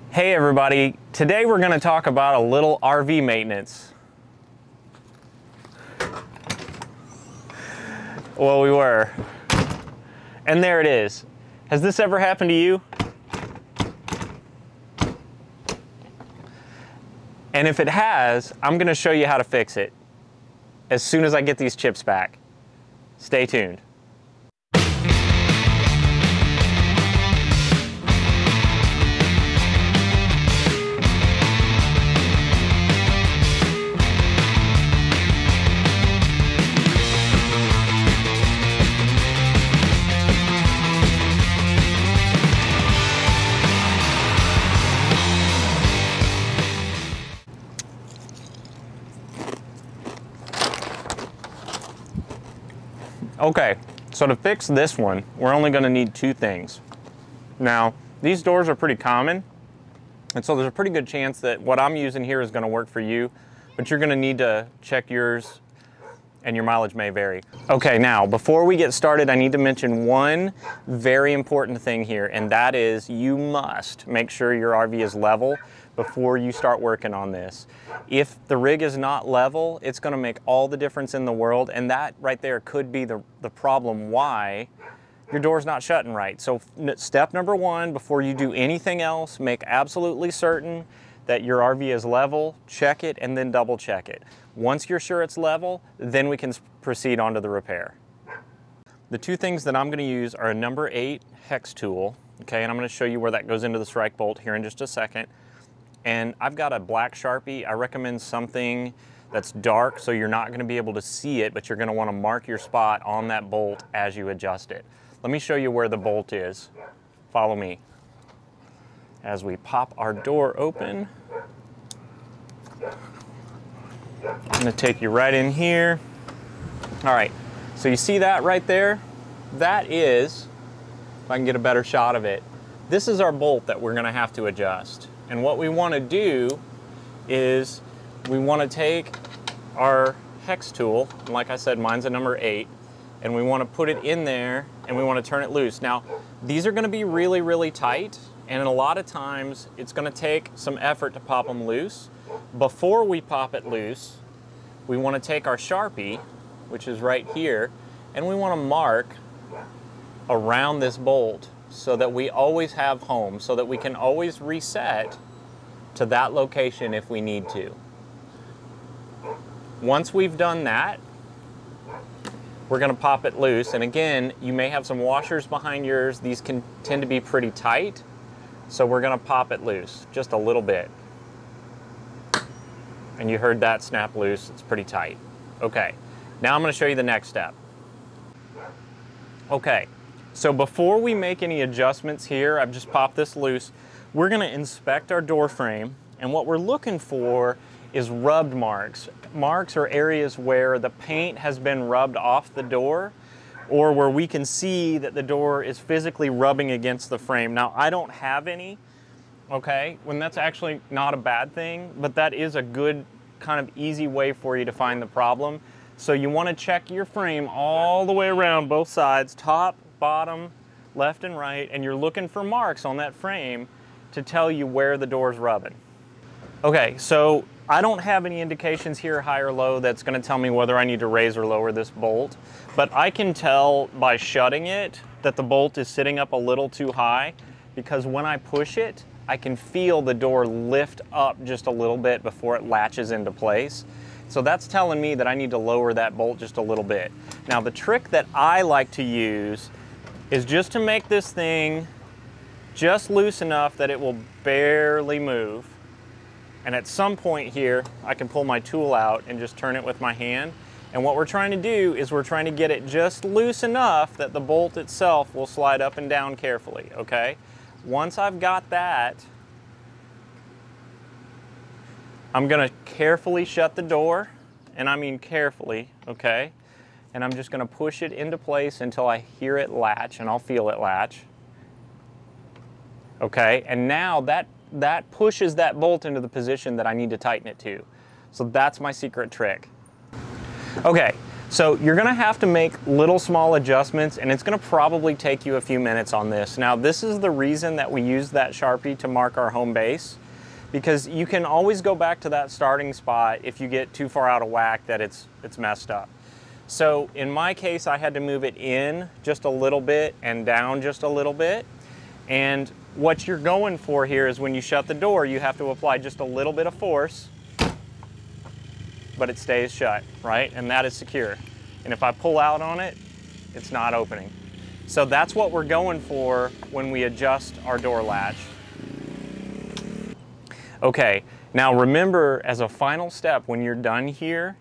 Hey everybody, today we're going to talk about a little RV maintenance. Well, we were. And there it is. Has this ever happened to you? And if it has, I'm going to show you how to fix it as soon as I get these chips back. Stay tuned. Okay, so to fix this one, we're only going to need two things. Now, these doors are pretty common, and so there's a pretty good chance that what I'm using here is going to work for you, but you're going to need to check yours, and your mileage may vary. Okay, now, before we get started, I need to mention one very important thing here, and that is you must make sure your RV is level before you start working on this. If the rig is not level, it's going to make all the difference in the world, and that right there could be the problem why your door's not shutting right. So step number one, before you do anything else, make absolutely certain that your RV is level, check it, and then double check it. Once you're sure it's level, then we can proceed on to the repair. The two things that I'm going to use are a number 8 hex tool, okay, and I'm going to show you where that goes into the strike bolt here in just a second. And I've got a black Sharpie. I recommend something that's dark so you're not going to be able to see it, but you're going to want to mark your spot on that bolt as you adjust it. Let me show you where the bolt is. Follow me. As we pop our door open, I'm going to take you right in here. All right, so you see that right there? That is, if I can get a better shot of it, this is our bolt that we're going to have to adjust. And what we want to do is we want to take our hex tool, and like I said, mine's a number 8, and we want to put it in there and we want to turn it loose. Now, these are going to be really, really tight, and a lot of times it's going to take some effort to pop them loose. Before we pop it loose, we want to take our Sharpie, which is right here, and we want to mark around this bolt so that we always have home, so that we can always reset to that location if we need to. Once we've done that, we're going to pop it loose, and again, you may have some washers behind yours. These can tend to be pretty tight, so we're going to pop it loose just a little bit. And you heard that snap loose. It's pretty tight. Okay, now I'm going to show you the next step. Okay, so before we make any adjustments here, I've just popped this loose, we're going to inspect our door frame, and what we're looking for is rubbed marks. Marks are areas where the paint has been rubbed off the door, or where we can see that the door is physically rubbing against the frame. Now, I don't have any, okay, when that's actually not a bad thing, but that is a good kind of easy way for you to find the problem. So you want to check your frame all the way around, both sides, top, bottom, left and right, and you're looking for marks on that frame to tell you where the door's rubbing. Okay, so I don't have any indications here, high or low, that's going to tell me whether I need to raise or lower this bolt, but I can tell by shutting it that the bolt is sitting up a little too high, because when I push it, I can feel the door lift up just a little bit before it latches into place. So that's telling me that I need to lower that bolt just a little bit. Now, the trick that I like to use is just to make this thing just loose enough that it will barely move. And at some point here, I can pull my tool out and just turn it with my hand. And what we're trying to do is we're trying to get it just loose enough that the bolt itself will slide up and down carefully, okay? Once I've got that, I'm gonna carefully shut the door, and I mean carefully, okay? And I'm just gonna push it into place until I hear it latch, and I'll feel it latch. Okay, and now that pushes that bolt into the position that I need to tighten it to. So that's my secret trick. Okay, So you're gonna have to make little small adjustments, and it's gonna probably take you a few minutes on this. Now, this is the reason that we use that Sharpie to mark our home base, because you can always go back to that starting spot if you get too far out of whack that it's messed up. So in my case, I had to move it in just a little bit and down just a little bit. And what you're going for here is when you shut the door, you have to apply just a little bit of force, but it stays shut, right? And that is secure. And if I pull out on it, it's not opening. So that's what we're going for when we adjust our door latch. Okay, now remember, as a final step, when you're done here,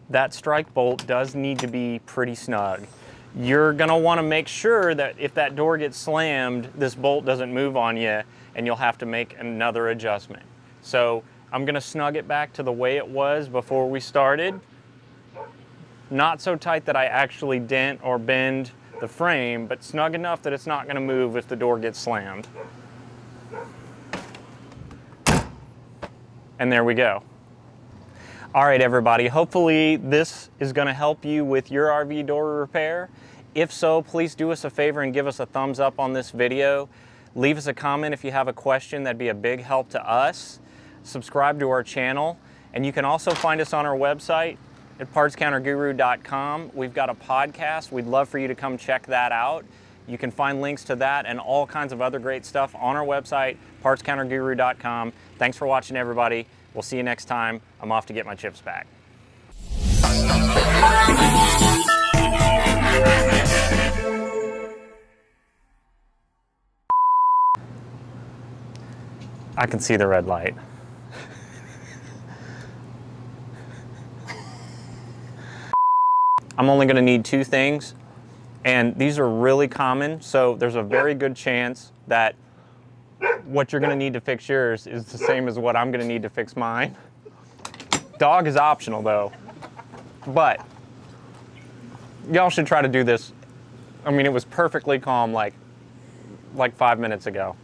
that strike bolt does need to be pretty snug. You're gonna wanna make sure that if that door gets slammed, this bolt doesn't move on you, and you'll have to make another adjustment. So I'm gonna snug it back to the way it was before we started. Not so tight that I actually dent or bend the frame, but snug enough that it's not gonna move if the door gets slammed. And there we go. All right, everybody, hopefully this is gonna help you with your RV door repair. If so, please do us a favor and give us a thumbs up on this video. Leave us a comment if you have a question. That'd be a big help to us. Subscribe to our channel, and you can also find us on our website at partscounterguru.com. We've got a podcast. We'd love for you to come check that out. You can find links to that and all kinds of other great stuff on our website, partscounterguru.com. Thanks for watching, everybody. We'll see you next time. I'm off to get my chips back. I can see the red light. I'm only gonna need 2 things, and these are really common, so there's a very good chance that what you're gonna need to fix yours is the same as what I'm gonna need to fix mine. Dog is optional though, but y'all should try to do this. I mean, it was perfectly calm like 5 minutes ago.